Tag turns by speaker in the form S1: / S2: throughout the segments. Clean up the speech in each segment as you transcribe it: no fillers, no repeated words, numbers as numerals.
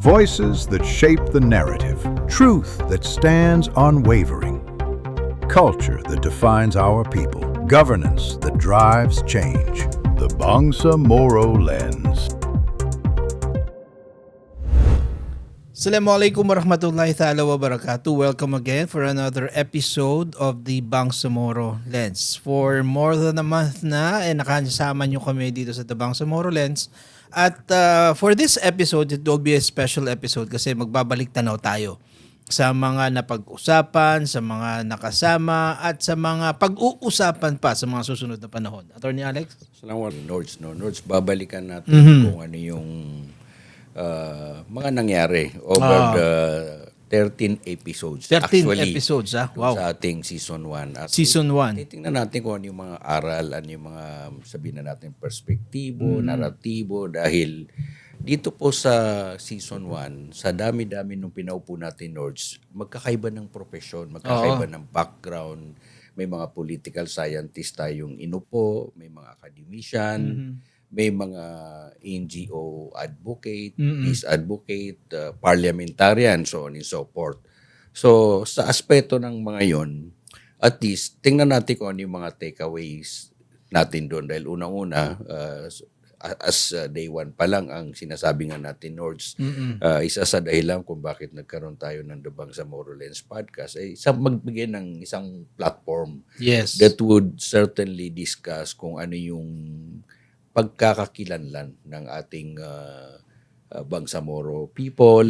S1: Voices that shape the narrative. Truth that stands unwavering. Culture that defines our people. Governance that drives change. The Bangsamoro Lens.
S2: Assalamualaikum warahmatullahi ta'ala wabarakatuh. Welcome again for another episode of the Bangsamoro Lens. For more than a month na, nakasama nyo kami dito sa The Bangsamoro Lens. At for this episode, it will be a special episode kasi magbabalik tanaw tayo sa mga napag-usapan, sa mga nakasama, at sa mga pag-uusapan pa sa mga susunod na panahon. Attorney Alex?
S3: Salamat, Nords, babalikan natin kung ano yung mga nangyari over the 13 episodes.
S2: 13
S3: Actually,
S2: episodes, wow.
S3: Sa ating season 1. At
S2: Season 1.
S3: titingnan natin kung ano yung mga aral, ano yung mga sabihin na natin perspektibo, naratibo, dahil dito po sa season 1, sa dami-dami nung pinaupo natin, Nords, magkakaiba ng profesyon, magkakaiba ng background, may mga political scientist tayong inupo, may mga academician, may mga NGO advocate, peace advocate, parliamentarian, so on and so forth. So, sa aspeto ng mga yon, at least, tingnan natin kung ano yung mga takeaways natin doon. Dahil unang-una, as day one pa lang, ang sinasabi nga natin, Nords, isa sa dahilan kung bakit nagkaroon tayo ng The Bangsamoro Lens podcast, ay magbigay ng isang platform that would certainly discuss kung ano yung pagkakakilanlan ng ating Bangsamoro people.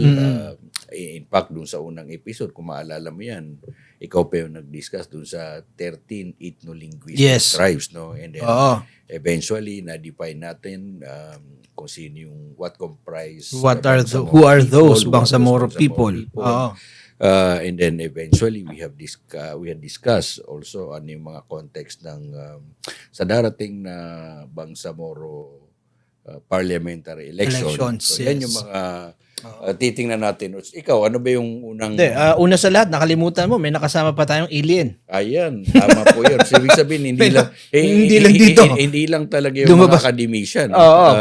S3: In fact, dun sa unang episode, kung maalala mo yan, ikaw pa yung nag-discuss dun sa 13 ethno-linguistic tribes. No? And then, eventually, na-define natin kung sino yung what comprise
S2: who are those Bangsamoro people.
S3: And then eventually we had discussed also ano yung mga context ng sa darating na Bangsamoro parliamentary elections. So yan yung mga titingnan natin. Ikaw, ano ba yung unang...
S2: Una sa lahat, nakalimutan mo, may nakasama pa tayong alien.
S3: Ayan, tama po yun. So, ibig sabihin, hindi lang
S2: dito.
S3: Hindi lang talaga yung mga academician.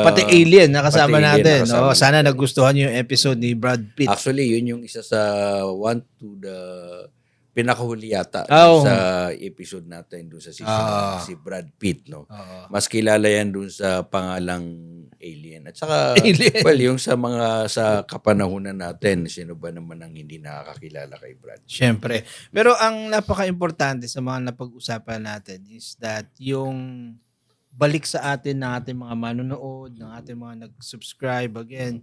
S2: Pati alien nakasama natin. Sana nagustuhan niyo yung episode ni Brad Pitt.
S3: Actually, yun yung isa sa one to the pinakahuli yata sa episode natin doon sa season si Brad Pitt. No? Mas kilala yan doon sa pangalang alien. At saka, well, yung sa mga sa kapanahunan natin, sino ba naman ang hindi nakakakilala kay Brad?
S2: Siyempre. Pero ang napaka-importante sa mga napag-usapan natin is that yung balik sa atin ng ating mga manonood, ng ating mga nag-subscribe. Again,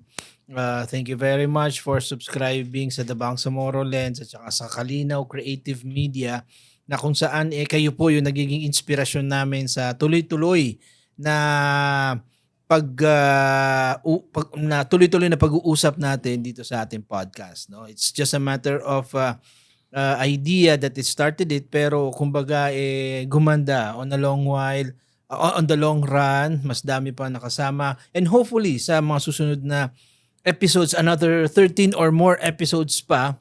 S2: thank you very much for subscribing sa The Bangsamoro Lens at saka sa Kalinaw Creative Media na kung saan kayo po yung nagiging inspirasyon namin sa tuloy-tuloy na tuloy-tuloy na pag-uusap natin dito sa ating podcast. No? It's just a matter of idea that it started it, pero kumbaga gumanda on a long while. On the long run, mas dami pa nakasama. And hopefully, sa mga susunod na episodes, another 13 or more episodes pa,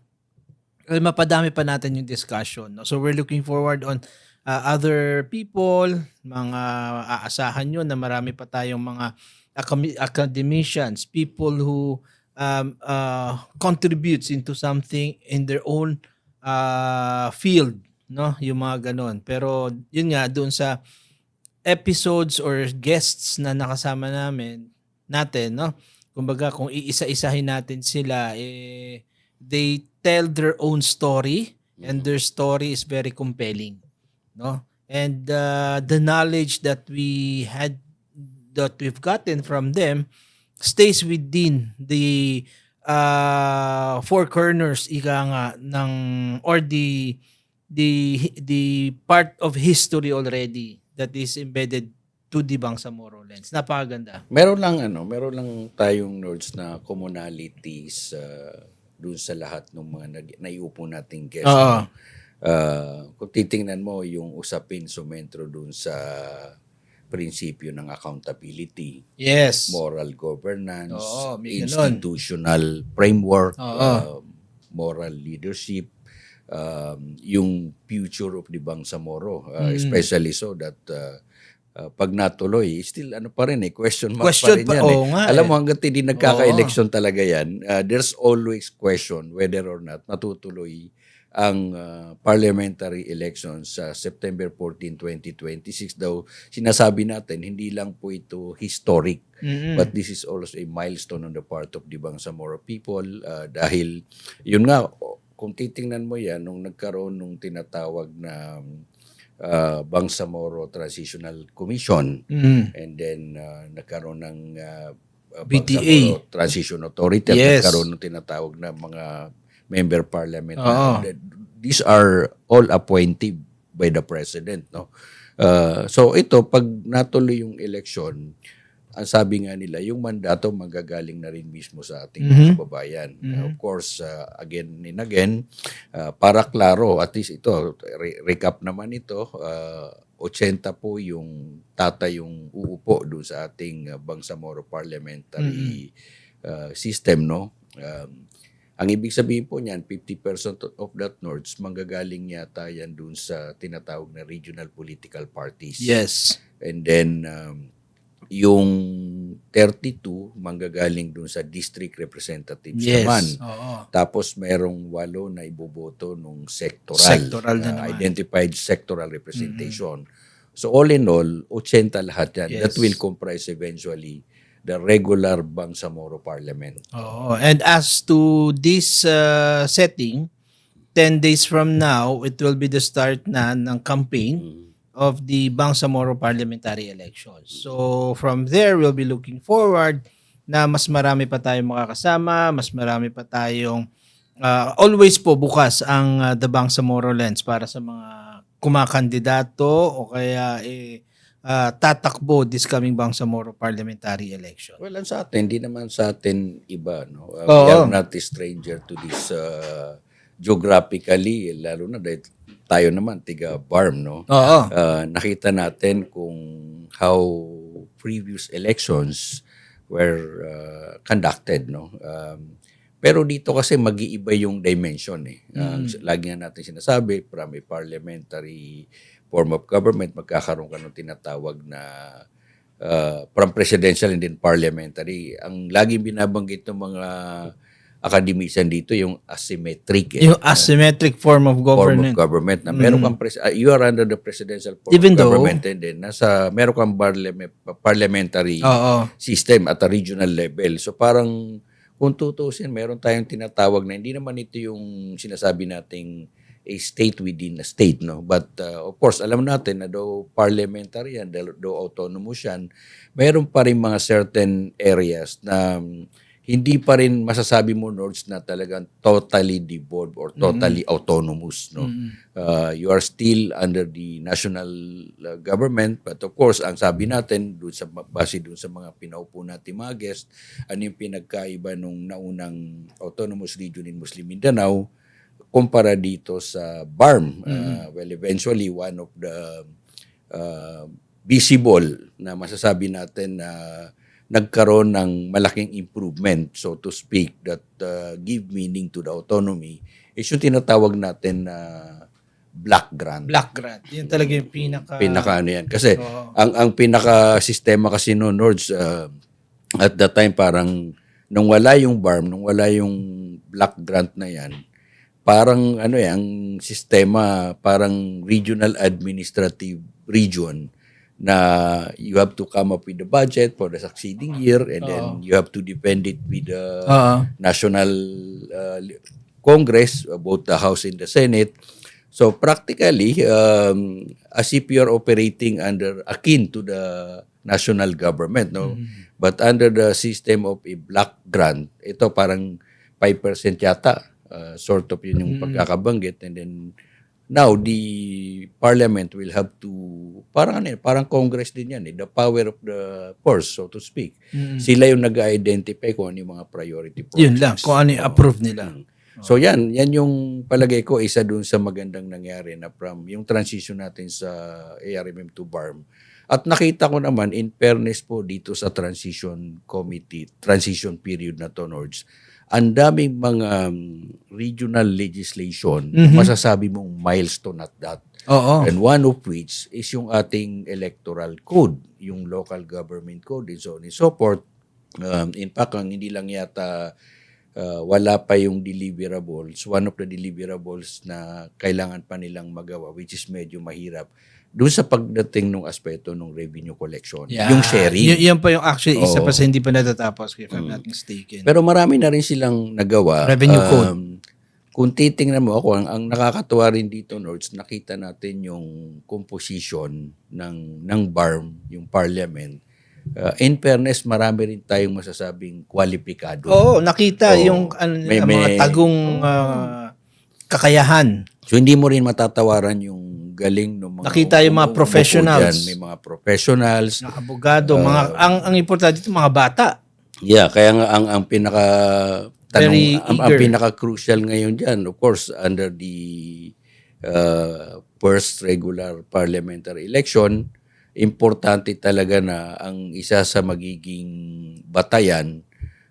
S2: mapadami pa natin yung discussion. No? So we're looking forward on other people, mga aasahan nyo na marami pa tayong mga academicians, people who contributes into something in their own field. No? Yung mga ganon. Pero yun nga, doon sa episodes or guests na nakasama natin, no? Kumbaga, kung iisa-isahin natin sila, they tell their own story and their story is very compelling, no? And the knowledge that we've gotten from them stays within the four corners or the part of history already that is embedded to the Bangsamoro Lens. Napakaganda.
S3: Meron lang tayong Nords na commonalities doon sa lahat ng mga naiupo nating guests. Kung titingnan mo yung usapin sumentro doon sa prinsipyo ng accountability, moral governance, institutional framework, moral leadership, yung future of the Bangsamoro, especially so that pag natuloy, still ano pa rin question mark
S2: Question
S3: pa rin
S2: pa,
S3: yan.
S2: oo nga
S3: Alam
S2: eh.
S3: mo, hanggang hindi nagkaka-election talaga yan, there's always question whether or not matutuloy ang parliamentary elections sa September 14, 2026 daw. Sinasabi natin, hindi lang po ito historic, but this is also a milestone on the part of the Bangsamoro people dahil yun nga, kung titingnan mo yan, nung nagkaroon nung tinatawag na Bangsamoro Transitional Commission and then nagkaroon ng
S2: BTA.
S3: Bangsamoro Transition Authority at
S2: Yes.
S3: nagkaroon ng tinatawag na mga member parliament.
S2: Oo.
S3: These are all appointed by the president, no? So ito, pag natuloy yung election, ang sabi nga nila, yung mandato manggagaling na rin mismo sa ating mga kababayan. Of course, again and again, para klaro, at least ito, recap naman ito, 80 po yung yung uupo doon sa ating Bangsamoro parliamentary system, no? Ang ibig sabihin po niyan, 50% of that Nords, manggagaling yata yan doon sa tinatawag na regional political parties.
S2: Yes.
S3: And then, yung 32 manggagaling dun sa district representatives naman.
S2: Oo.
S3: Tapos merong 8 na iboboto nung sectoral.
S2: Sectoral na naman.
S3: Identified sectoral representation. So all in all, 80 lahat yan.
S2: Yes.
S3: That will comprise eventually the regular Bangsamoro Parliament.
S2: Oo. And as to this setting, 10 days from now, it will be the start na ng campaign of the Bangsamoro parliamentary elections. So from there, we'll be looking forward na mas marami pa tayong makakasama, mas marami pa tayong always po bukas ang The Bangsamoro Lens para sa mga kumakandidato o kaya tatakbo this coming Bangsamoro parliamentary election.
S3: Well, ang sa atin, hindi naman sa atin iba. No? We
S2: Oo.
S3: are not a stranger to this geographically, lalo na dahil tayo naman, tiga BARM. No?
S2: Oo.
S3: Nakita natin kung how previous elections were conducted. No? Pero dito kasi mag-iiba yung dimension. Lagi nga natin sinasabi, from a parliamentary form of government, magkakaroon ka ng tinatawag na from presidential and then parliamentary. Ang laging binabanggit ng mga academician dito, yung asymmetric.
S2: Yung asymmetric form of
S3: Form of
S2: government.
S3: government. Na meron kang you are under the presidential form
S2: Even
S3: of
S2: though-
S3: government and then meron kang parliamentary
S2: Oo.
S3: system at a regional level. So parang kung tutusin, meron tayong tinatawag na hindi naman ito yung sinasabi nating a state within a state, no? But of course, alam natin na though parliamentary yan, though autonomous yan, meron pa rin mga certain areas na hindi pa rin masasabi mo, Nords, na talagang totally devolved or totally autonomous, no? You are still under the national government, but of course, ang sabi natin, base dun sa mga pinaupo natin mga guest, ano yung pinagkaiba nung naunang autonomous region in Muslim Mindanao, kumpara dito sa BARM. Well, eventually, one of the visible na masasabi natin na nagkaroon ng malaking improvement, so to speak, that give meaning to the autonomy, is yung tinatawag natin na Black Grant.
S2: Black Grant. Yun talaga yung
S3: Pinaka ano yan. Kasi
S2: Oo.
S3: ang pinaka-sistema kasi no, Nords, at that time parang nung wala yung BARM, nung wala yung Black Grant na yan, parang ano ang sistema, parang regional administrative region na you have to come up with the budget for the succeeding year and then you have to defend it with the national Congress, both the House and the Senate. So practically, as if you are operating akin to the national government, no? But under the system of a Black Grant, ito parang 5% yata. Sort of yun yung pagkakabanggit, and then now the parliament will have to parang Congress din yan, the power of the purse, so to speak. Sila yung nag-identify kung ano yung mga priority projects.
S2: Yun lang, kung ano yung approve nila.
S3: So yan yung palagay ko isa dun sa magandang nangyari na from yung transition natin sa ARMM to BARM. At nakita ko naman, in fairness po dito sa transition committee, transition period na to, Nords, ang daming mga regional legislation, masasabi mong milestone at that.
S2: Oo.
S3: And one of which is yung ating electoral code, yung local government code and so on and so forth. In fact, ang hindi lang yata wala pa yung deliverables. One of the deliverables na kailangan pa nilang magawa, which is medyo mahirap, doon sa pagdating ng aspeto ng revenue collection.
S2: Yeah.
S3: Yung sharing.
S2: Yan pa yung actually isa
S3: Oo.
S2: pa sa hindi pa natatapos if I'm not mistaken.
S3: Pero marami na rin silang nagawa.
S2: Revenue code.
S3: Kung titingnan mo ako, ang nakakatuwa rin dito, Nords, nakita natin yung composition ng BARM, yung parliament. In fairness, marami rin tayong masasabing kwalipikado.
S2: Oo, nakita
S3: Oo.
S2: yung mga tagong kakayahan.
S3: So hindi mo rin matatawaran yung galing ng mga
S2: Nakita yung mga
S3: umuupo
S2: professionals.
S3: dyan. May mga professionals.
S2: Mga abogado, ang importante dito mga bata.
S3: Yeah, kaya nga ang pinaka
S2: Very
S3: ang
S2: eager.
S3: pinaka crucial ngayon diyan, of course, under the first regular parliamentary election, importante talaga na ang isa sa magiging batayan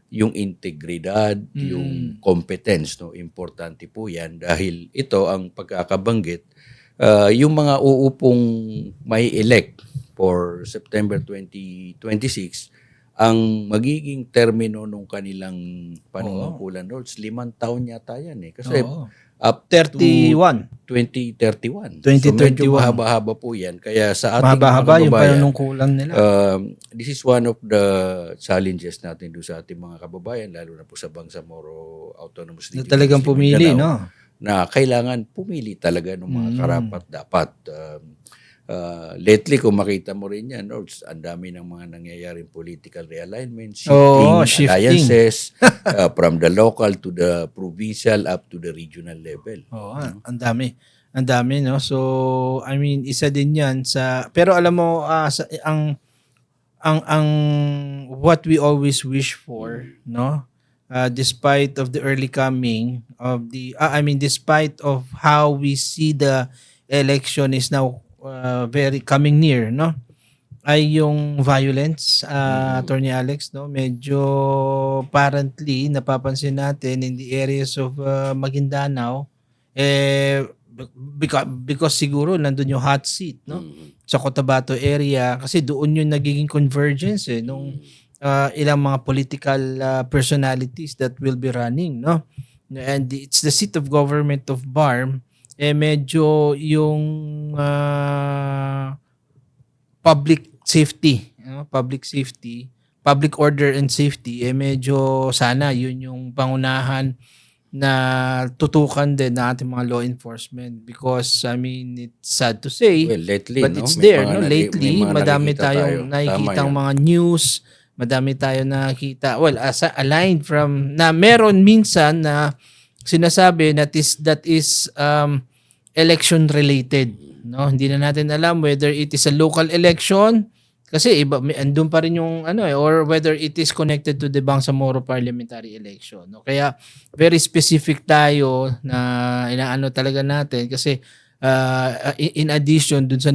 S3: yung integridad, yung competence, no, importante po 'yan dahil ito ang pagkakabanggit yung mga uupong may elect for September 2026 ang magiging termino nung kanilang panunungkulan, Lords, 5 taon yata yan eh. Kasi
S2: Oo.
S3: up
S2: 31.
S3: to 2031.
S2: 2031.
S3: So medyo mahaba-haba po yan. Kaya sa ating
S2: Mahaba-haba
S3: mga
S2: yung
S3: kababayan,
S2: panunungkulan nila.
S3: this is one of the challenges natin doon sa ating mga kababayan, lalo na po sa Bangsamoro Autonomous
S2: Na
S3: Region.
S2: talagang
S3: Muslim
S2: pumili,
S3: Mindanao,
S2: no?
S3: na kailangan pumili talaga ng mga karapat-dapat. Lately, kung makita mo rin yan, Nords, ang dami ng mga nangyayaring political realignment, shifting. Alliances, from the local to the provincial up to the regional level.
S2: Oo, ang dami. Ang dami, no? So, I mean, isa din yan sa... Pero alam mo, ang what we always wish for, no? Despite of the early coming of the... despite of how we see the election is now very coming near, no? Ay yung violence, Attorney Alex, no? Medyo apparently napapansin natin in the areas of Maguindanao, because siguro nandun yung hot seat, no? Sa Cotabato area kasi doon yung nagiging convergence nung ilang mga political personalities that will be running, no? And it's the seat of government of BARM, medyo yung public safety, public order and safety, medyo sana yun yung pangunahan na tutukan din na ating mga law enforcement because I mean it's sad to say,
S3: Well, lately,
S2: but
S3: no?
S2: it's
S3: May
S2: there,
S3: mga
S2: no?
S3: naki-
S2: Lately
S3: may mga
S2: madami
S3: nakikita
S2: tayong
S3: tayo.
S2: nakikitang
S3: Tama yan.
S2: mga news, madami tayong nakikita, well, aligned from na meron minsan na sinasabi that is election related, no? Hindi na natin alam whether it is a local election kasi iba andun pa rin yung or whether it is connected to the Bangsamoro parliamentary election, no? Kaya very specific tayo na inaano talaga natin kasi in addition dun sa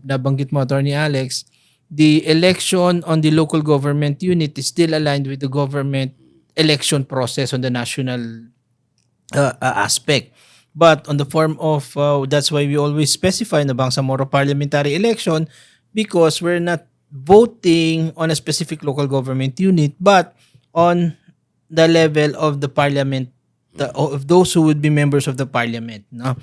S2: nabanggit mo, Attorney Alex, the election on the local government unit is still aligned with the government election process on the national aspect. But on the form of, that's why we always specify na Bangsamoro parliamentary election because we're not voting on a specific local government unit but on the level of the parliament, of those who would be members of the parliament. No?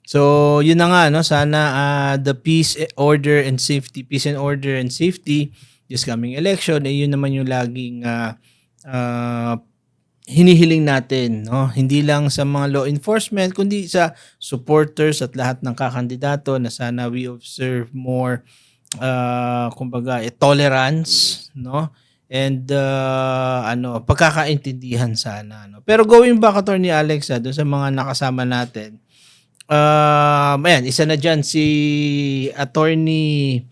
S2: So, yun na nga, no? Sana the peace and order and safety this coming election, yun naman yung laging hinihiling natin, no? Hindi lang sa mga law enforcement kundi sa supporters at lahat ng kakandidato na sana we observe more tolerance, no? And pagkakaintindihan sana, no? Pero going back, Attorney Alex, doon sa mga nakasama natin, ayan, isa na dyan si Attorney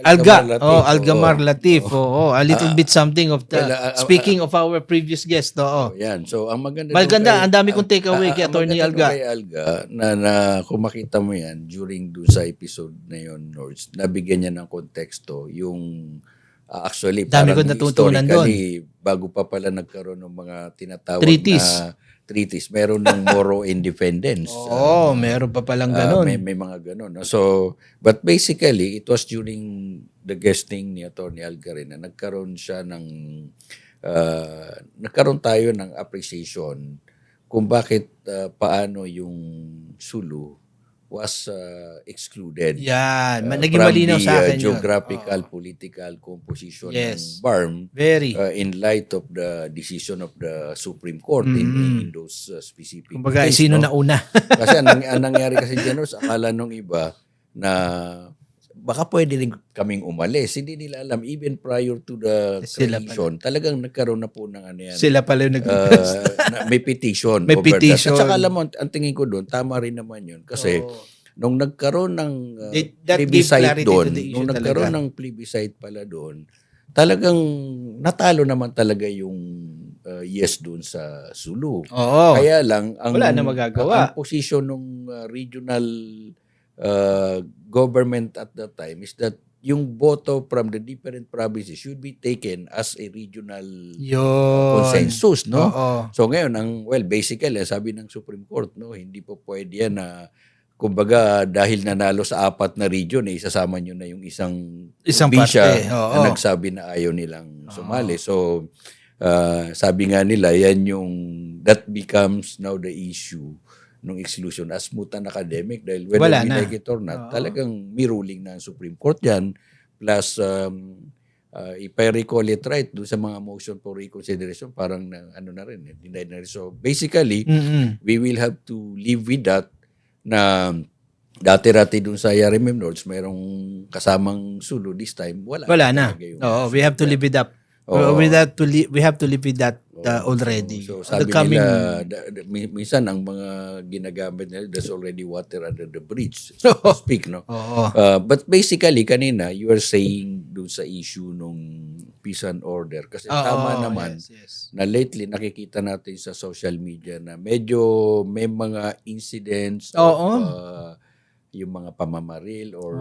S2: Alga. Algamar Latif. A little bit something of the speaking of our previous guest.
S3: Yan. So ang maganda
S2: ang dami kong takeaway kay Attorney Alga.
S3: Kay Alga na kung makita mo yan during do sa episode na yon, Nords, nabigyan niya ng konteksto yung Actually,
S2: Dami ko
S3: parang
S2: natutunan
S3: historically, bago pa pala nagkaroon ng mga tinatawag
S2: Treaties.
S3: na treaties, meron ng Moro independence.
S2: Oo, meron pa palang ganun.
S3: May mga ganun. No? So, but basically, it was during the guesting ni Atty. Algarin na nagkaroon tayo ng appreciation kung bakit paano yung Sulu was excluded
S2: Yan, naging
S3: from
S2: malinaw
S3: the
S2: sa akin yun.
S3: geographical,
S2: Oo.
S3: political composition
S2: Yes.
S3: ng BARM
S2: Very.
S3: in light of the decision of the Supreme Court in those specific
S2: Kumbaga,
S3: case,
S2: sino
S3: no?
S2: nauna?
S3: Kasi ang nangyari kasi dyan, akala nung iba na baka pwede rin kaming umalis. Hindi nila alam, even prior to the
S2: Sila
S3: creation, talagang nagkaroon na po ng ano yan.
S2: Sila pala yung
S3: May petition
S2: May
S3: over
S2: petition.
S3: that. At saka alam mo, ang tingin ko doon, tama rin naman yun. Kasi nung nagkaroon ng
S2: that gave
S3: plebiscite
S2: clarity
S3: doon,
S2: to the issue
S3: nung nagkaroon
S2: talaga.
S3: ng plebiscite pala doon, talagang natalo naman talaga yung yes doon sa Sulu.
S2: Oo.
S3: Kaya lang,
S2: Wala na magagawa.
S3: ang position ng regional government at that time is that yung boto from the different provinces should be taken as a regional
S2: Yun.
S3: consensus, no?
S2: Oo.
S3: So ngayon, basically, sabi ng Supreme Court, no, hindi po pwede yan na, kumbaga, dahil nanalo sa 4 na region, isasama nyo na yung isang probinsya
S2: parte. Oo.
S3: na nagsabi na ayaw nilang sumali. So, sabi nga nila, that becomes now the issue ng exclusion as mutan academic dahil whether
S2: Wala
S3: we
S2: na.
S3: like it or not, talagang may ruling na ang Supreme Court yan. Plus, if I recall it right, doon sa mga motion for reconsideration, parang denied na rin. So basically, we will have to live with that na dati-rati doon sa RMM Nords, mayroong kasamang Sulu. This time, wala
S2: na.
S3: talaga yung
S2: Oo, we have to live it up.
S3: Oo.
S2: We have to live with that already.
S3: So
S2: The
S3: sabi nila, minsan ang mga ginagamit nila, there's already water under the bridge, so to speak, no?
S2: Oo.
S3: But basically, kanina, you are saying doon sa issue nung peace and order. Kasi tama naman
S2: yes.
S3: na lately nakikita natin sa social media na medyo may mga incidents of yung mga pamamaril or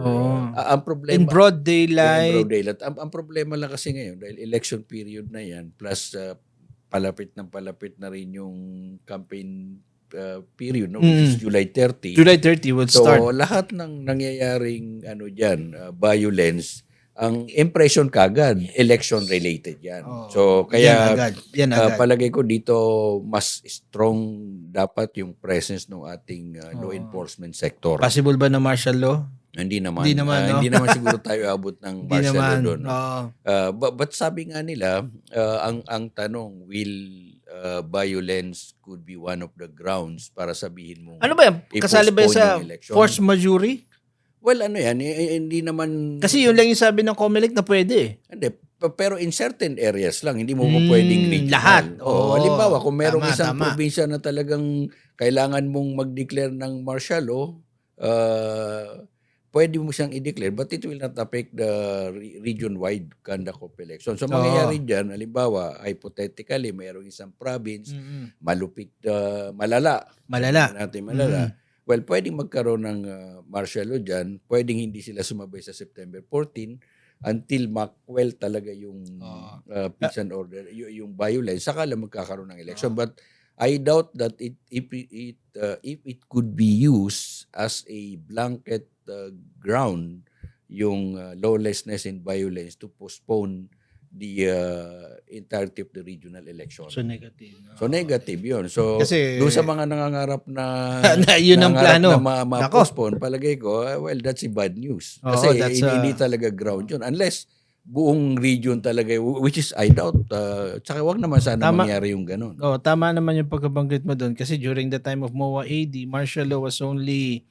S3: ang problema
S2: In broad daylight.
S3: in broad daylight. Ang problema lang kasi ngayon dahil election period na yan plus palapit na rin yung campaign period, no, which is July 30.
S2: July 30 will
S3: So
S2: start.
S3: lahat ng nangyayaring violence, ang impression kagad election related yan. So kaya
S2: Yan agad.
S3: palagay ko dito mas strong dapat yung presence ng ating law enforcement sector.
S2: Possible ba na martial law?
S3: Hindi naman.
S2: Hindi naman, no?
S3: Hindi naman siguro tayo abot ng
S2: Hindi
S3: martial law
S2: naman.
S3: doon.
S2: Oo.
S3: But sabi nga nila, ang tanong, will violence could be one of the grounds para sabihin mo
S2: Ano ba yan? Kasali ba yan sa
S3: i-postpone yung election?
S2: force majeure?
S3: Well, hindi naman...
S2: Kasi yun lang yung sabi ng COMELEC na pwede.
S3: Hindi, pero in certain areas lang, hindi mo pwedeng regional.
S2: Lahat. Oo.
S3: Halimbawa, kung merong
S2: Tama,
S3: isang
S2: tama.
S3: probinsya na talagang kailangan mong mag-declare ng martial law, pwede mo siyang i-declare but it will not affect the region-wide conduct of election. So, mangyayari dyan, halimbawa, hypothetically, mayroong isang province, malupit, malala. Malala. Well, pwedeng magkaroon ng martial law dyan. Pwedeng hindi sila sumabay sa September 14 until makwell talaga yung peace and order, yung violence. Saka lang magkakaroon ng election. But I doubt that if it could be used as a blanket ground, yung lawlessness and violence to postpone the entirety of the regional election.
S2: So negative.
S3: So negative yun. So
S2: Kasi-
S3: doon sa mga nangangarap na
S2: Na yun ang plano.
S3: na ma-postpone, palagay ko, well, that's a bad news.
S2: Oo,
S3: Kasi
S2: that's
S3: hindi talaga ground yun. Unless buong region talaga, which is I doubt. Tsaka wag naman sana
S2: Tama.
S3: mangyari yung ganun.
S2: Tama naman yung pagkabanggit mo doon kasi during the time of MOA AD, martial law was only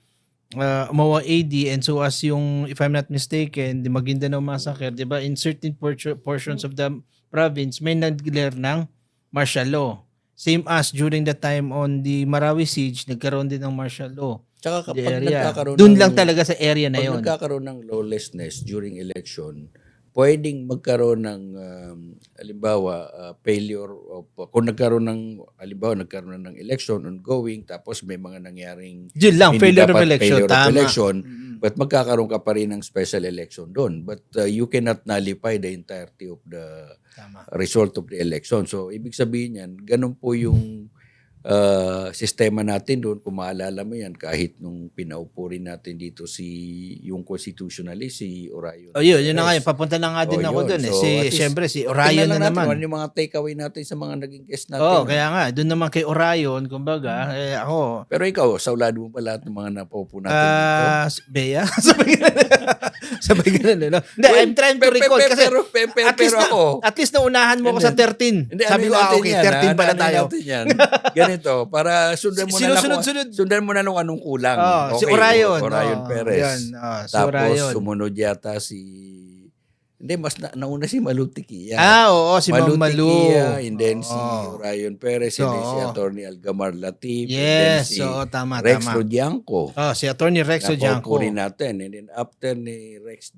S2: MOA AD and so as yung, if I'm not mistaken, the Maguindanao Massacre, di ba, in certain portions of the province, may nag-declare ng martial law. Same as during the time on the Marawi Siege, nagkaroon din ng martial law.
S3: Tsaka
S2: The
S3: kapag
S2: area.
S3: nagkakaroon
S2: Doon lang talaga sa area na
S3: pag
S2: yun.
S3: nagkakaroon ng lawlessness during election, pwedeng magkaroon ng halimbawa failure of kung nagkaroon ng election ongoing tapos may mga nangyaring
S2: Yun lang,
S3: hindi
S2: failure of
S3: dapat
S2: election.
S3: failure of
S2: Tama.
S3: election, but magkakaroon ka pa rin ng special election doon, but you cannot nullify the entirety of the
S2: Tama.
S3: result of the election. So ibig sabihin yan, ganun po yung sistema natin doon. Kung maalala mo yan, kahit nung pinaupo rin natin dito yung constitutionalist, si Orion.
S2: Yun na nga yun. Papunta na nga din ako
S3: yun.
S2: doon.
S3: So, at least,
S2: Siyempre, si Orion na naman.
S3: Ano yung mga takeaway natin sa mga naging guest natin.
S2: Kaya nga. Doon naman kay Orion, kumbaga, ako.
S3: Pero ikaw, saulado mo pa lahat ng mga napaupo natin dito.
S2: Bea? Sabay ganun. No? Hindi, I'm trying to recall. Kasi
S3: pero ako,
S2: at least naunahan mo ako sa 13.
S3: Hindi,
S2: Sabi ko, okay, 13 pala tayo.
S3: Ganito, para sundan mo na lang anong kulang.
S2: Si Orion.
S3: Orion Perez.
S2: Yan, si
S3: Tapos
S2: Orion.
S3: sumunod yata hindi, mas nauna si Malutikia.
S2: Oo, si Ma'am Malu.
S3: And then si Orion Perez, and then si Attorney Algamar Latif.
S2: Yes,
S3: and then si
S2: tama.
S3: Rex Rodianco.
S2: Si Attorney Rex Rodianco.
S3: Napaupo rin natin. And then after ni Rex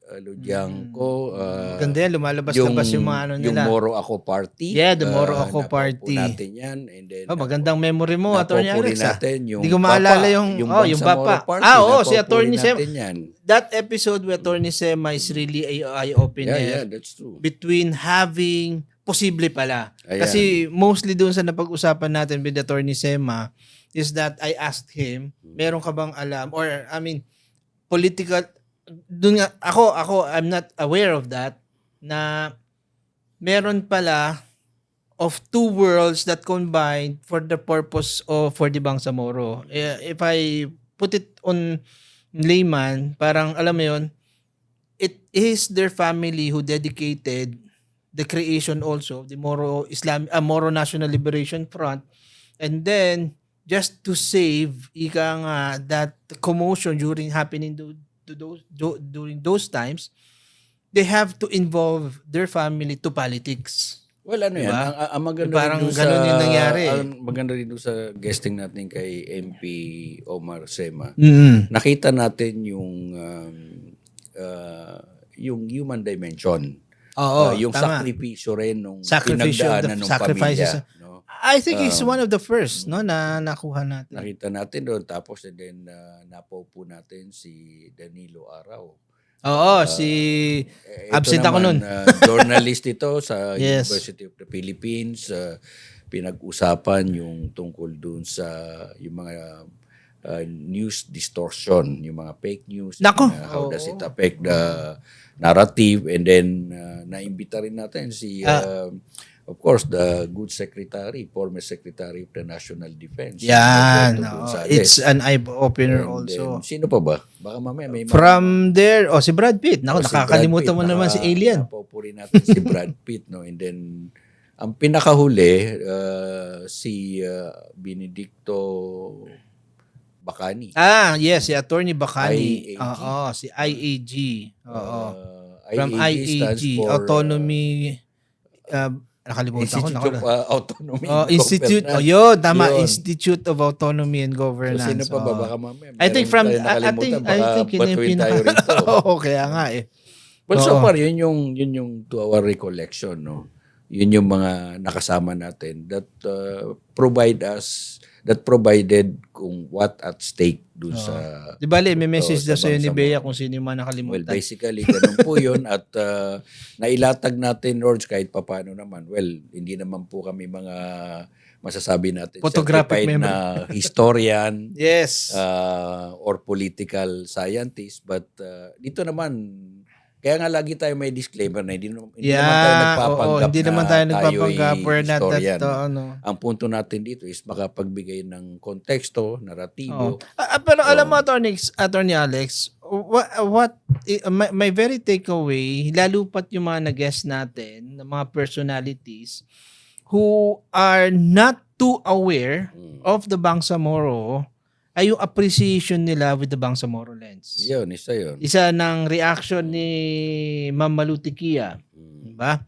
S3: Rodianco,
S2: ganda yan, lumalabas-labas yung mga ano nila.
S3: Yung Moro Ako Party.
S2: Yeah, the Moro Ako Party.
S3: Natin yan. And then,
S2: magandang memory mo, Attorney Alex.
S3: Hindi
S2: ko maalala yung Bapa. Si Attorney Sema. That episode with Attorney Sema is really eye-opener.
S3: Yeah, that's true.
S2: Between having, posible pala.
S3: Ayan.
S2: Kasi mostly doon sa napag-usapan natin with Attorney Sema is that I asked him, meron ka bang alam, or political, doon nga, ako, I'm not aware of that, na meron pala of two worlds that combined for the purpose of for the Bangsamoro. If I put it on layman, parang alam mo yun, it is their family who dedicated the creation also of the Moro National Liberation Front, and then just to save that commotion during those times, they have to involve their family to politics.
S3: Well,
S2: diba?
S3: Yan. Ang maganda
S2: parang ganun yung nangyari.
S3: Ang maganda rin doon sa guesting natin kay MP Omar Sema.
S2: Mm-hmm.
S3: Nakita natin yung human dimension. Yung
S2: tama.
S3: sakripisyo rin nung pinagdaanan ng pamilya. No?
S2: I think he's one of the first na nakuha natin.
S3: Nakita natin doon. Tapos and then napaupo natin si Danilo Araw.
S2: Absent ako nun.
S3: Journalist ito sa
S2: Yes.
S3: University of the Philippines. Pinag-usapan yung tungkol dun sa yung mga news distortion, yung mga fake news.
S2: Nako.
S3: How does it affect the narrative? And then, naimbita rin natin si, of course, the good secretary, former secretary of the National Defense.
S2: Yan. It's an eye-opener
S3: And
S2: also.
S3: then, sino pa ba? Baka mamaya may
S2: From there, si Brad Pitt. Naku,
S3: si
S2: nakakalimutan
S3: Brad
S2: mo
S3: Pitt.
S2: naman si Alien.
S3: Napupuri natin si Brad Pitt. No? And then, ang pinakahuli, si Benedicto Bacani.
S2: Yes, si Attorney Bacani.
S3: IAG.
S2: Si IAG. From
S3: IAG stands
S2: IAG,
S3: for
S2: Autonomy, nakalimutan ko.
S3: Institute of Autonomy and
S2: Institute,
S3: Governance.
S2: tama,
S3: Yun.
S2: Institute of Autonomy and Governance.
S3: So, sino pa ba? Baka mamaya.
S2: I think from,
S3: meron tayong nakalimutan.
S2: I think yun yung
S3: batuin tayo rito.
S2: kaya nga eh.
S3: But so far, yun yung to our recollection, no? Yun yung mga nakasama natin that provided kung what at stake dun sa...
S2: Di ba, may message
S3: sa
S2: daw sa'yo ni
S3: Bangsamoro.
S2: Bea kung sino yung mga
S3: Well,
S2: nakalimutan.
S3: basically, ganun po yun. At nailatag natin, Lords, kahit papano naman. Well, hindi naman po kami mga masasabi natin
S2: Photographic
S3: certified
S2: member.
S3: na historian
S2: Yes.
S3: or political scientist. But dito naman, kaya nga lagi tayo may disclaimer na hindi naman tayo nagpapanggap
S2: hindi naman tayo nagpapanggap. We're not
S3: historian.
S2: that,
S3: Ang punto natin dito is makapagbigay ng konteksto, naratibo.
S2: Pero alam mo, Attorney Alex, my very takeaway, lalo pat yung mga nag-guest natin, ng mga personalities who are not too aware of the Bangsamoro, ay yung appreciation nila with the Bangsamoro lens.
S3: Yun, isa yun.
S2: Isa ng reaction ni Ma'am Malutikia, diba?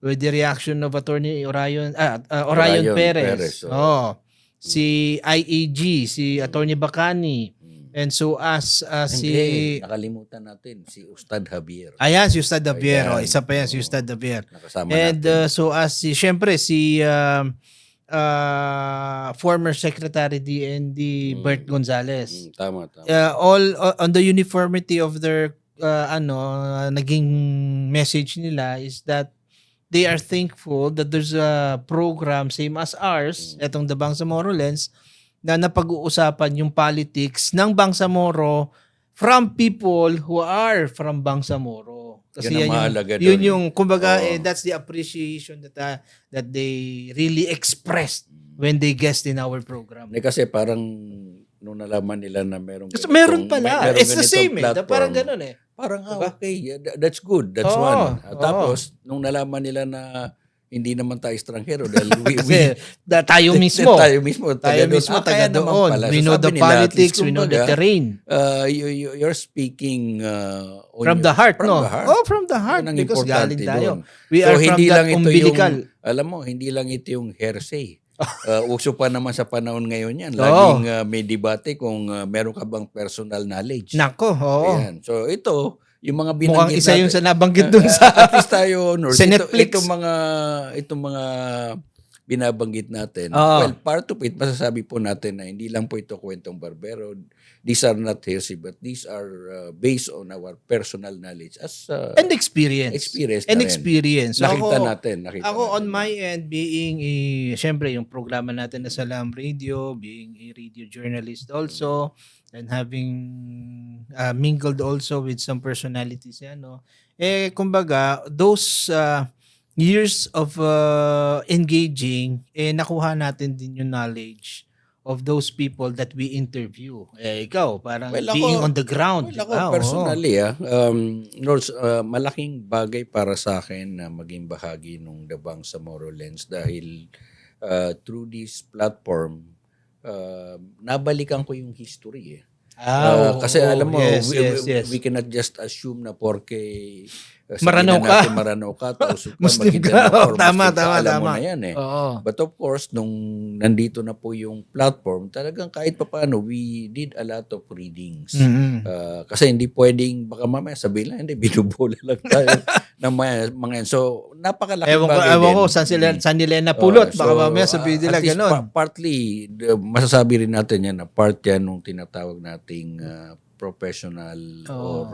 S2: With the reaction of Attorney Orion Perez.
S3: Perez,
S2: Si IAG, si Attorney Bacani. And so as
S3: Hindi, nakalimutan natin si Ustad Javier.
S2: ayan, si Ustad Javier.
S3: Ayan.
S2: Isa pa yan, si
S3: Oo.
S2: Ustad Javier.
S3: Nakasama
S2: And
S3: natin.
S2: so as syempre si former Secretary DND Bert Gonzales.
S3: Tama.
S2: All on the uniformity of their naging message nila is that they are thankful that there's a program same as ours, etong The Bangsamoro Lens, na napag-uusapan yung politics ng Bangsamoro from people who are from Bangsamoro.
S3: Yun ang mahalaga
S2: yun
S3: doon.
S2: yung kumbaga
S3: Oo.
S2: that's the appreciation that they really expressed when they guest in our program.
S3: Kasi parang nung nalaman nila na meron
S2: So, meron pala.
S3: meron
S2: It's the
S3: ganitong
S2: same
S3: platform,
S2: parang ganun eh.
S3: Parang
S2: Diba?
S3: okay, that's good. That's
S2: Oo,
S3: one.
S2: oo.
S3: Tapos nung nalaman nila na hindi naman tayo estranghero dahil
S2: Kasi tayo mismo.
S3: tayo mismo
S2: Tayo mismo taga
S3: naman
S2: doon.
S3: pala.
S2: We
S3: So,
S2: know
S3: sabi
S2: the
S3: nila, at
S2: politics,
S3: least,
S2: we know the
S3: kumbaga,
S2: terrain.
S3: You're speaking on
S2: From
S3: your-
S2: the heart,
S3: from
S2: no?
S3: the heart.
S2: Oh, from the heart.
S3: Yun ang
S2: Because
S3: importante
S2: galing tayo.
S3: doon.
S2: We
S3: So,
S2: are from
S3: hindi
S2: that
S3: lang ito
S2: umbilical.
S3: alam mo, hindi lang ito yung hearsay. Uso pa naman sa panahon ngayon yan. Laging may debate kung meron ka bang personal knowledge.
S2: Nako, oo.
S3: Ayan. So ito, yung mga
S2: Mukhang
S3: binanggit
S2: isa
S3: natin.
S2: yung sa nabanggit dun sa
S3: At least tayo, Nors,
S2: sa Netflix.
S3: itong mga binabanggit natin.
S2: Oo.
S3: Well, part of it, masasabi po natin na hindi lang po ito kwentong barbero. These are not hearsay, but these are based on our personal knowledge as
S2: and experience.
S3: experience
S2: And
S3: na rin.
S2: experience. So
S3: Nakita
S2: ako,
S3: natin.
S2: Ako on my end, being syempre yung programa natin na Salam Radio, being a radio journalist also, and having mingled also with some personalities, kumbaga, those years of engaging, nakuha natin din yung knowledge of those people that we interview. Ikaw, parang
S3: Well, ako-
S2: being on the ground.
S3: Well, ako
S2: diba? Oo.
S3: personally, Nors, malaking bagay para sa akin na maging bahagi ng The Bangsamoro Lens dahil through this platform, nabalikan ko yung history. Kasi alam mo,
S2: yes.
S3: we cannot just assume na porke
S2: Maranaw
S3: sabihin
S2: ka.
S3: natin Maranaw ka, tausok ka,
S2: Muslim
S3: Maguindanao
S2: ka.
S3: or
S2: Tama,
S3: Muslim ka,
S2: tama,
S3: alam mo
S2: tama.
S3: na yan eh.
S2: Oo.
S3: But of course, nung nandito na po yung platform, talagang kahit pa paano, we did a lot of readings.
S2: Mhm.
S3: Kasi hindi pwedeng, baka mamaya sabihin lang, hindi, binubola lang tayo ng mga yan. So, napakalaking bagay din.
S2: Ewan ko, saan nila napulot. Baka mamaya sabihin nila
S3: at least
S2: gano'n.
S3: partly, masasabi rin natin yan na part yan nung tinatawag nating professional or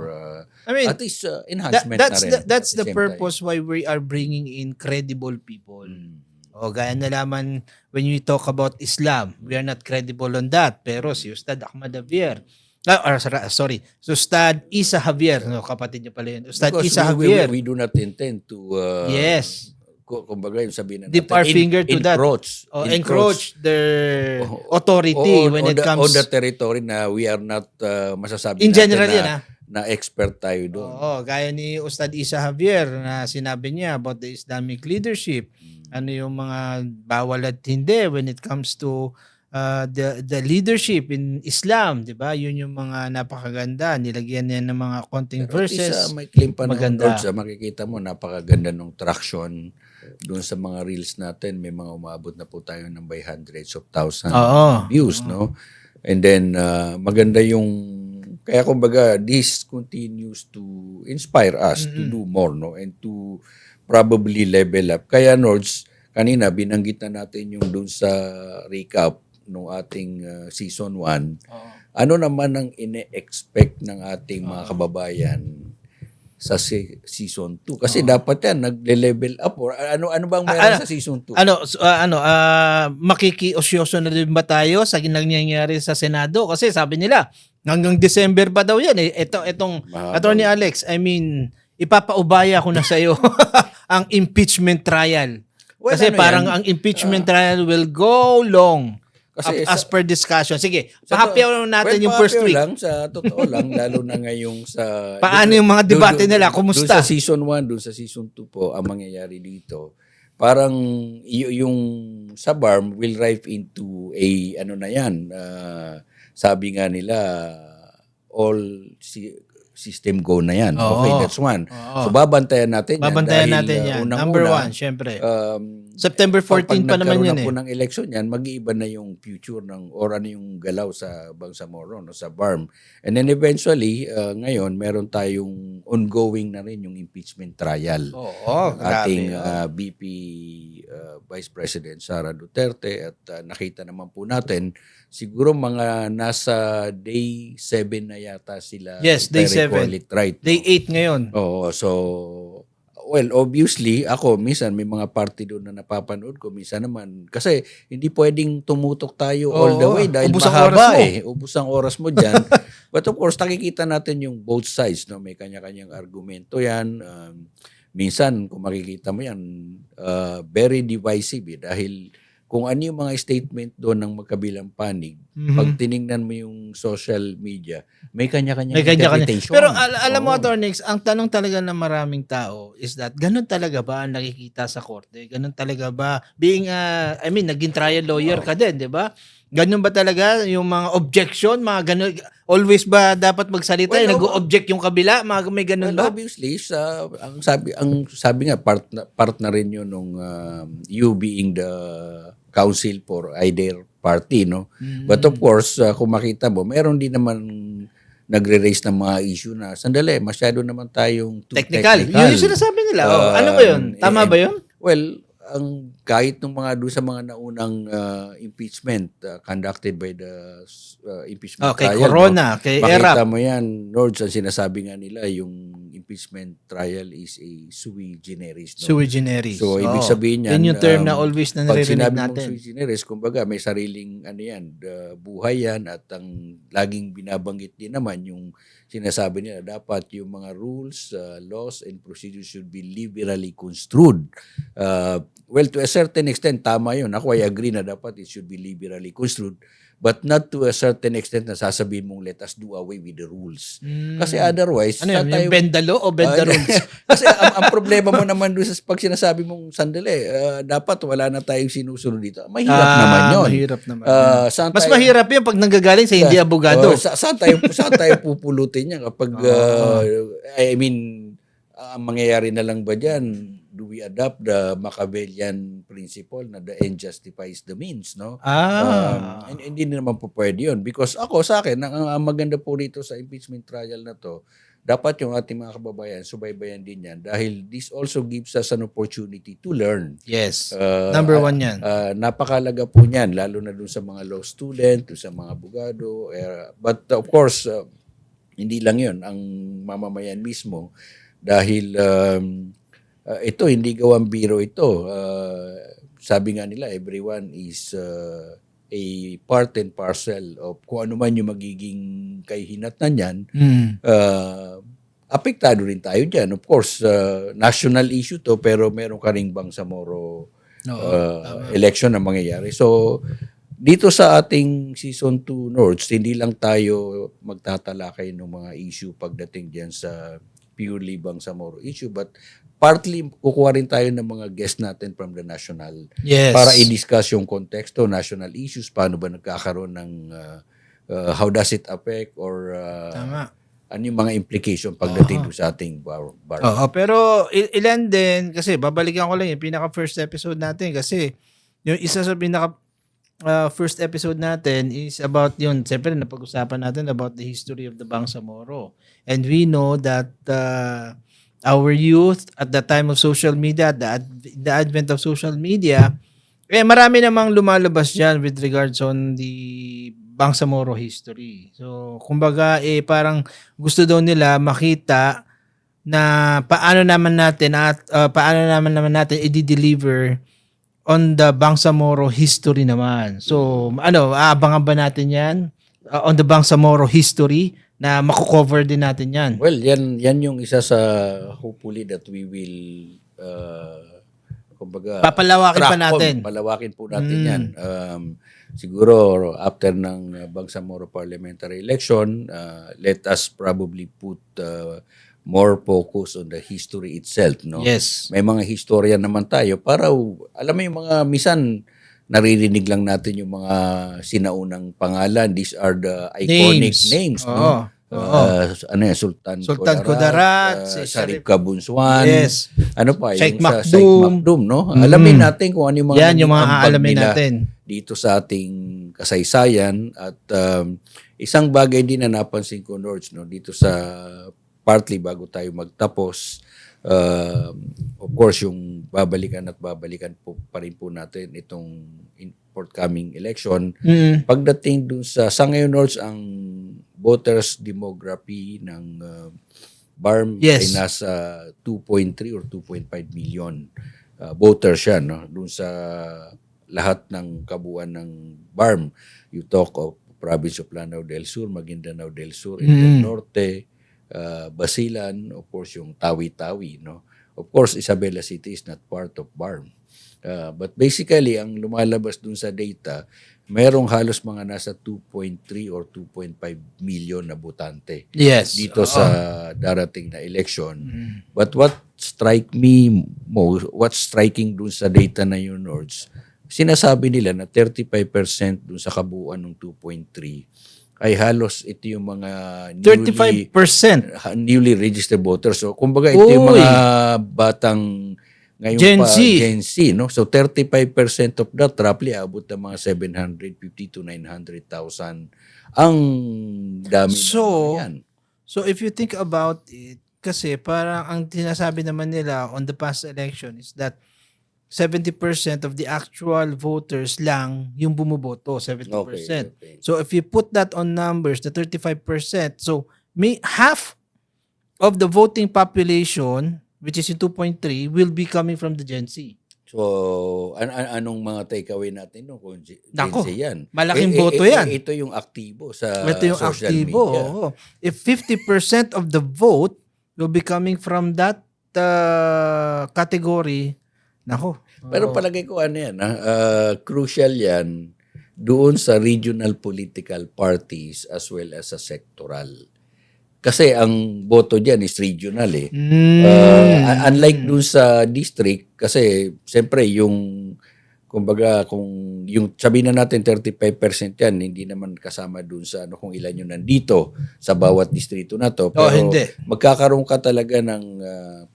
S2: I mean,
S3: at least enhancement
S2: that's
S3: na rin.
S2: that's
S3: at
S2: the
S3: same
S2: purpose why we are bringing in credible people.
S3: time.
S2: O gaya nalaman when we talk about Islam, we are not credible on that. Pero si Ustad Ahmad Javier, si Ustad Isa Javier, no, kapatid niya pala yun. Ustad
S3: Because
S2: Isa
S3: we
S2: Javier.
S3: do not intend to
S2: Yes.
S3: kumbaga yung sabihin na
S2: Dip our finger to that. Encroach their authority when it comes
S3: on the territory na we are not masasabi
S2: in
S3: natin
S2: general
S3: na,
S2: yan.
S3: na expert tayo doon.
S2: Oo, gaya ni Ustad Isa Javier na sinabi niya about the Islamic leadership. Ano yung mga bawal at hindi when it comes to the leadership in Islam, 'di ba? Yun yung mga napakaganda. Nilagyan niya ng mga konting
S3: Pero at least,
S2: verses.
S3: may claim pa
S2: maganda.
S3: maganda. Makikita mo, napakaganda ng traction doon sa mga reels natin. May mga umabot na po tayo ng by hundreds of thousands
S2: Oo.
S3: views, no? And then, maganda yung, kaya kumbaga, this continues to inspire us to do more, no? And to probably level up. Kaya, Nords, kanina, binanggit na natin yung doon sa recap ng ating season 1. Ano naman ang ine-expect ng ating mga kababayan sa season 2? Kasi dapat yan, nagle-level up or ano bang meron sa season 2?
S2: Makikiosyoso na din ba tayo sa nangyayari sa Senado? Kasi sabi nila, hanggang December pa daw yan eh. Itong Attorney Alex, I mean, ipapaubaya ko na sa iyo ang impeachment trial.
S3: Well,
S2: Kasi
S3: ano
S2: parang
S3: yan?
S2: ang impeachment trial will go long.
S3: Kasi
S2: As per discussion. Sige, pahapyaw natin yung first week.
S3: Lang, sa totoo lang, lalo na ngayong sa...
S2: Paano yung mga debate nila? Kumusta?
S3: Doon sa season 1, doon sa season 2 po, ang mangyayari dito, parang yung sa BARM will drive into a, ano na yan, sabi nga nila, all system go na yan.
S2: Oo.
S3: Okay, that's one.
S2: Oo.
S3: So, babantayan natin yan.
S2: Babantayan
S3: dahil,
S2: natin yan.
S3: unang-una,
S2: Number one, syempre. September 14 pa naman yan
S3: na po
S2: eh.
S3: ng election yan, mag-iiba na yung future ng or ano yung galaw sa Bangsamoro, no, sa BARM. And then eventually, ngayon, meron tayong ongoing na rin yung impeachment trial.
S2: Oo,
S3: Ating
S2: grabe.
S3: VP Vice President Sara Duterte at nakita naman po natin siguro mga nasa day 7 na yata sila.
S2: Yes,
S3: if
S2: day
S3: I recall
S2: 7.
S3: it right,
S2: Day
S3: no?
S2: 8 ngayon.
S3: Oo, so well, obviously, ako, minsan may mga party doon na napapanood ko. Minsan naman, kasi hindi pwedeng tumutok tayo all the
S2: Oo,
S3: way dahil
S2: ubos ang oras
S3: mahaba
S2: mo.
S3: Ubus ang oras mo dyan. But of course, nakikita natin yung both sides. No? May kanya-kanyang argumento yan. Minsan, kung makikita mo yan, very divisive dahil kung ano yung mga statement doon ng magkabilang panig, pag tiningnan mo yung social media, may kanya-kanyang
S2: May kanya-kanya.
S3: interpretation.
S2: Pero alam mo,
S3: Oo.
S2: Attornex, ang tanong talaga ng maraming tao is that, ganun talaga ba ang nakikita sa korte? Ganun talaga ba? Being, naging trial lawyer ka din, di ba? Ganun ba talaga yung mga objection, mga ganun? Always ba dapat magsalita?
S3: Well,
S2: nag-object yung kabila? May ganun
S3: Well,
S2: ba?
S3: obviously, ang sabi nga part na rin 'yun nung you being the counsel for either party, no. But of course, kung makita mo, meron din naman nagre-raise ng mga issue na sandali, masyado naman tayong too
S2: Technical. Yun yung sinasabi nila. Ano ba yun? Tama ba yun?
S3: Well, ang kahit nung mga doon sa mga naunang impeachment conducted by the impeachment
S2: Kay
S3: trial,
S2: Corona,
S3: no?
S2: kay
S3: Makita
S2: Erap.
S3: mo yan, Lords, ang sinasabi nga nila, yung impeachment trial is a sui generis. No?
S2: Sui generis.
S3: So, ibig sabihin yan,
S2: yun yung term na always na
S3: pag
S2: naririnig
S3: sinabi mong
S2: natin.
S3: sui generis, kumbaga may sariling buhay yan at ang laging binabanggit din naman yung sinasabi nila, dapat yung mga rules, laws, and procedures should be liberally construed. Well, to a certain extent, tama yun. Ako, I agree na dapat it should be liberally construed. But not to a certain extent na sasabihin mong let us do away with the rules. Kasi otherwise,
S2: Ano yun? Yung bend the law o bend the rules?
S3: Kasi ang problema mo naman doon sa pag sinasabi mong sandali, dapat wala na tayong sinusunod dito. Mahirap naman yun.
S2: Mahirap naman. Mas
S3: Saan
S2: mahirap yun pag nanggagaling sa hindi abogado.
S3: saan tayo pupulutin yan kapag, ang mangyayari na lang ba dyan, do we adopt the Machiavellian principle na the end justifies the means, no? Hindi naman po pwede yun. Because ako, sa akin, ang maganda po rito sa impeachment trial na to, dapat yung ating mga kababayan, subaybayan din yan dahil this also gives us an opportunity to learn.
S2: Yes. Number one yan.
S3: Napakalaga po niyan, lalo na dun sa mga law student, dun sa mga abogado. But of course, hindi lang yun ang mamamayan mismo dahil ito, hindi gawang biro ito. Sabi nga nila, everyone is a part and parcel of kung ano man yung magiging kahihinatnan yan. Apektado rin tayo dyan. Of course, national issue to, pero meron ka ring Bangsamoro election na mangyayari. So, dito sa ating Season 2 Nords, hindi lang tayo magtatalakay ng mga issue pagdating dyan sa purely Bangsamoro issue, but partly kukuha rin tayo ng mga guest natin from the national para i-discuss yung konteksto, national issues, paano ba nagkakaroon ng how does it affect or ano yung mga implication pagdating sa ating bar.
S2: Pero ilan din, kasi babalikan ko lang yung pinaka-first episode natin kasi yung isa sa pinaka-first episode natin is about yun. Siyempre, napag-usapan natin about the history of the Bangsamoro. And we know that our youth at the time of social media, the advent of social media, marami namang lumalabas dyan with regards on the Bangsamoro history. So, kumbaga, parang gusto daw nila makita na paano naman natin i-deliver on the Bangsamoro history naman. So, aabangan ba natin yan? On the Bangsamoro history na mako-cover din natin yan.
S3: Well, yan yung isa sa hopefully that we will kumbaga
S2: papalawakin pa natin.
S3: Palawakin po natin yan. Siguro after ng Bangsamoro parliamentary election, let us probably put more focus on the history itself, no?
S2: Yes.
S3: May mga historian naman tayo para alam mo yung mga misan naririnig lang natin yung mga sinaunang pangalan. These are the iconic names no? Ano yan, Sultan
S2: Kudarat, si
S3: Sharif Kabunsuan.
S2: Yes.
S3: Ano pa?
S2: Sheikh
S3: Yung sa
S2: Makdum.
S3: Sheikh Makdum, no? Alamin natin kung ano yung mga
S2: Yan yung mga
S3: naging ambag
S2: aalamin
S3: nila
S2: natin.
S3: dito sa ating kasaysayan. At isang bagay din na napansin ko, Nords, no? Dito sa partly bago tayo magtapos, of course, yung babalikan po pa rin po natin itong forthcoming election. Pagdating dun sa ngayon, Nords, ang voters demography ng BARM
S2: Yes.
S3: ay nasa 2.3 or 2.5 million voters siya, no? Dun sa lahat ng kabuuan ng BARM. You talk of province of Lanao del Sur, Maguindanao del Sur, Del Norte, Basilan, of course yung Tawi-Tawi, no? Of course, Isabela City is not part of BARM. But basically, ang lumalabas dun sa data, merong halos mga nasa 2.3 or 2.5 million na botante
S2: Yes.
S3: dito sa darating na election. But what's striking dun sa data na yun, Nords, sinasabi nila na 35% dun sa kabuuan ng 2.3 ay halos ito yung mga
S2: 35%.
S3: newly registered voters. So, kumbaga ito yung mga batang ngayon
S2: Gen
S3: pa,
S2: Z.
S3: Gen Z, no? So, 35% of that, roughly, abot ng mga 750 to 900,000. Ang dami
S2: So,
S3: naman yan.
S2: So if you think about it, kasi parang ang sinasabi naman nila on the past election is that 70% of the actual voters lang yung bumuboto, 70%.
S3: Okay.
S2: So if you put that on numbers, the 35%, so half of the voting population, which is yung 2.3, will be coming from the Gen Z.
S3: So, anong mga takeaway natin no kung Gen
S2: Nako,
S3: Z yan?
S2: malaking boto yan.
S3: Ito yung aktibo sa
S2: Ito yung
S3: social
S2: aktibo.
S3: media.
S2: Oo. If 50% of the vote will be coming from that category, nako.
S3: Pero palagay ko ano yan, crucial yan doon sa regional political parties as well as sa sectoral. Kasi ang boto dyan is regional eh. Unlike doon sa district, kasi siyempre yung, kumbaga, kung yung sabihin na natin 35% yan, hindi naman kasama doon sa ano kung ilan yung nandito sa bawat distrito na to. Pero
S2: hindi.
S3: magkakaroon ka talaga ng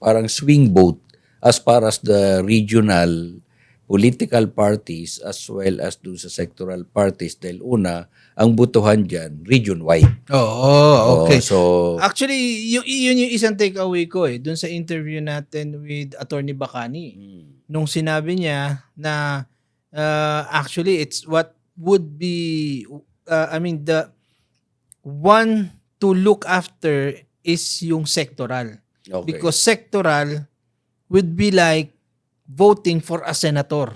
S3: parang swing vote as far as the regional political parties as well as doon sa sectoral parties dahil una, ang butuhan dyan, region-wide.
S2: Oo, okay.
S3: So,
S2: Actually, yun yung isang takeaway ko eh, dun sa interview natin with Attorney Bacani. Nung sinabi niya na actually it's what would be, the one to look after is yung sectoral.
S3: okay.
S2: Because sectoral would be like voting for a senator.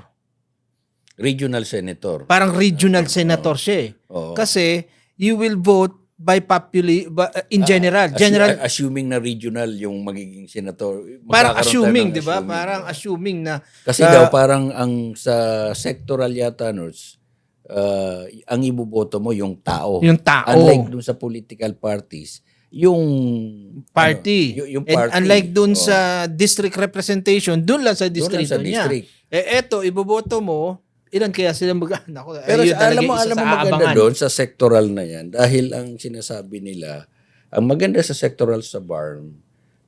S3: Regional senator.
S2: Parang regional senator siya eh.
S3: Oo.
S2: Kasi you will vote by in general.
S3: Assuming na regional yung magiging senator.
S2: Parang
S3: magkakaroon tayo
S2: assuming,
S3: ng
S2: 'di ba?
S3: assuming.
S2: Parang assuming na
S3: Kasi daw parang ang sa sectoral yata, Nords, ang iboboto mo yung tao.
S2: yung tao,
S3: Unlike dun sa political parties, yung
S2: party.
S3: yung party.
S2: unlike dun
S3: Oo.
S2: sa district representation, dun lang sa
S3: Doon lang
S2: distrito
S3: sa
S2: niya.
S3: district.
S2: Eto, iboboto mo, ilan kaya sila Nako,
S3: Pero
S2: ayun talaga
S3: alam mo
S2: isa sa
S3: maganda
S2: aabangan.
S3: doon sa sectoral na yan dahil ang sinasabi nila, ang maganda sa sectoral sa BARM,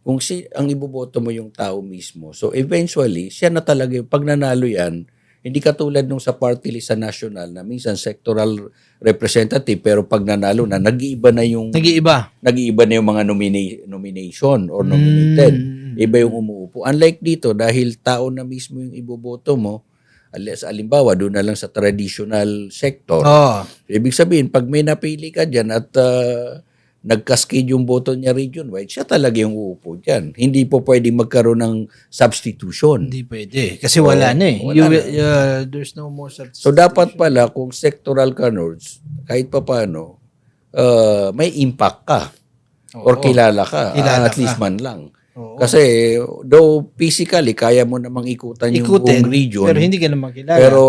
S3: kung ang iboboto mo yung tao mismo. So eventually, siya na talaga yung pag nanalo yan, hindi katulad nung sa party list sa national na minsan sectoral representative pero pag nanalo na nag-iiba na yung mga nomination or nominated. Iba yung umuupo. Unlike dito dahil tao na mismo yung iboboto mo, alimbawa doon na lang sa traditional sector.
S2: Oh.
S3: Ibig sabihin pag may napili ka diyan at nagkaskade yung boto niya region-wide, siya talaga yung uupo dyan. Hindi po pwedeng magkaroon ng substitution.
S2: Hindi pwede. Kasi wala na eh.
S3: Wala
S2: There's no more substitution.
S3: So dapat pala kung sectoral ka, Nords, kahit pa paano, may impact ka. Or kilala ka. At least man lang.
S2: Oo.
S3: Kasi though physically, kaya mo namang ikutan yung buong region.
S2: Pero hindi ka naman kilala.
S3: Pero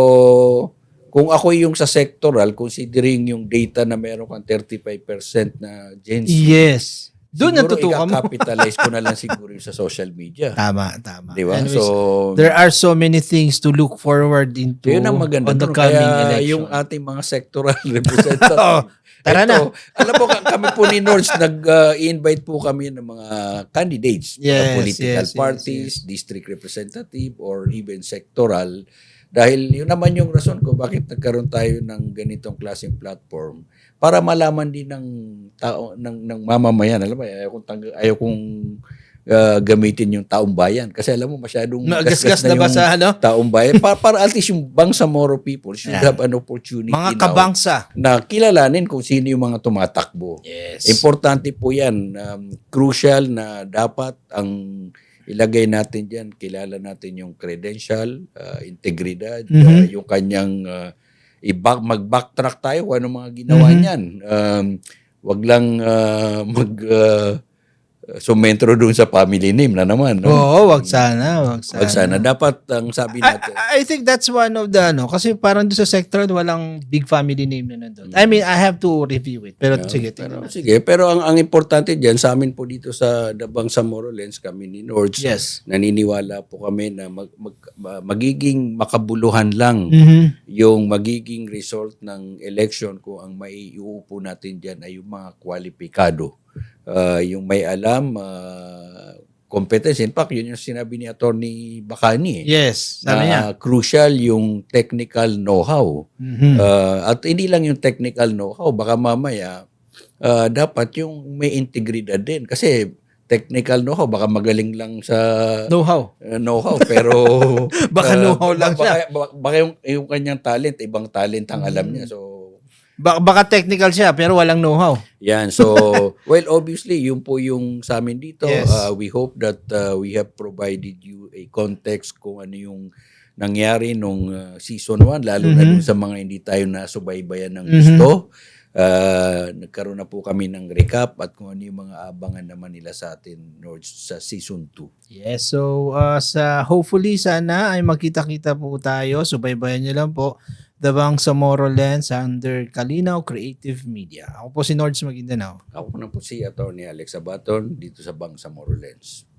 S3: kung ako yung sa sectoral, considering yung data na meron kang 35% na Gen Z,
S2: yes. Doon
S3: siguro
S2: natutukan mo.
S3: i-capitalize ko na lang siguro yung sa social media.
S2: Tama.
S3: Di ba?
S2: Anyways,
S3: So,
S2: there are so many things to look forward into
S3: yun ang maganda
S2: on the
S3: doon.
S2: coming
S3: Kaya
S2: election.
S3: yung ating mga sectoral representative.
S2: Oh, tara na.
S3: Alam mo, kami po ni Nords, nag-invite po kami ng mga candidates,
S2: Yes,
S3: political
S2: yes,
S3: parties, district representative, or even sectoral. Dahil yun naman yung rason ko bakit nagkaroon tayo ng ganitong klaseng platform para malaman din ng tao ng mamamayan. Alam mo, ayaw kong gamitin yung taong bayan kasi alam mo masyadong
S2: Nagasgas na
S3: gasgas
S2: ba
S3: yung
S2: sa ano?
S3: taong bayan para at least yung Bangsamoro people should have an opportunity
S2: Mga
S3: now
S2: kabangsa.
S3: na kilalanin kung sino yung mga tumatakbo.
S2: Yes.
S3: Importante po yan. Crucial na dapat ang ilagay natin dyan, kilala natin yung credential, integridad, yung kanyang mag-backtrack tayo kung ano mga ginawa niyan. Wag lang sumentro doon sa family name na naman. No?
S2: Oo, wag sana.
S3: Wag sana. Dapat ang sabi natin.
S2: I think that's one of the kasi parang doon sa sector walang big family name na nandun. I mean, I have to review it. Pero sige, tingnan natin.
S3: Sige, pero ang importante diyan sa amin po dito sa Bangsamoro Lens, kami ni Nords,
S2: Yes.
S3: naniniwala po kami na magiging makabuluhan lang yung magiging result ng election kung ang maiuupo natin diyan ay yung mga kwalipikado. Yung may alam, competence. In fact, yun yung sinabi ni Attorney Bacani.
S2: Yes, sabi niya.
S3: Crucial yung technical know-how. At hindi lang yung technical know-how, baka mamaya dapat yung may integridad din. Kasi technical know-how, baka magaling lang sa know-how pero
S2: Baka know-how lang siya.
S3: Baka yung kanyang talent, ibang talent ang alam niya. So,
S2: Baka technical siya pero walang know-how.
S3: yan. So, well, obviously, yun po yung sa amin dito.
S2: Yes.
S3: We hope that we have provided you a context kung ano yung nangyari nung season 1, lalo na dun sa mga hindi tayo nasubaybayan ng gusto. Nagkaroon na po kami ng recap at kung ano yung mga abangan naman nila sa atin sa season 2.
S2: Yes, so hopefully sana ay magkita-kita po tayo. Subaybayan niyo lang po The Bangsamoro Lens under Kalinaw Creative Media. Ako po si Nords Maguindanao.
S3: Ako na po si Atty. Alex Abaton dito sa Bangsamoro Lens.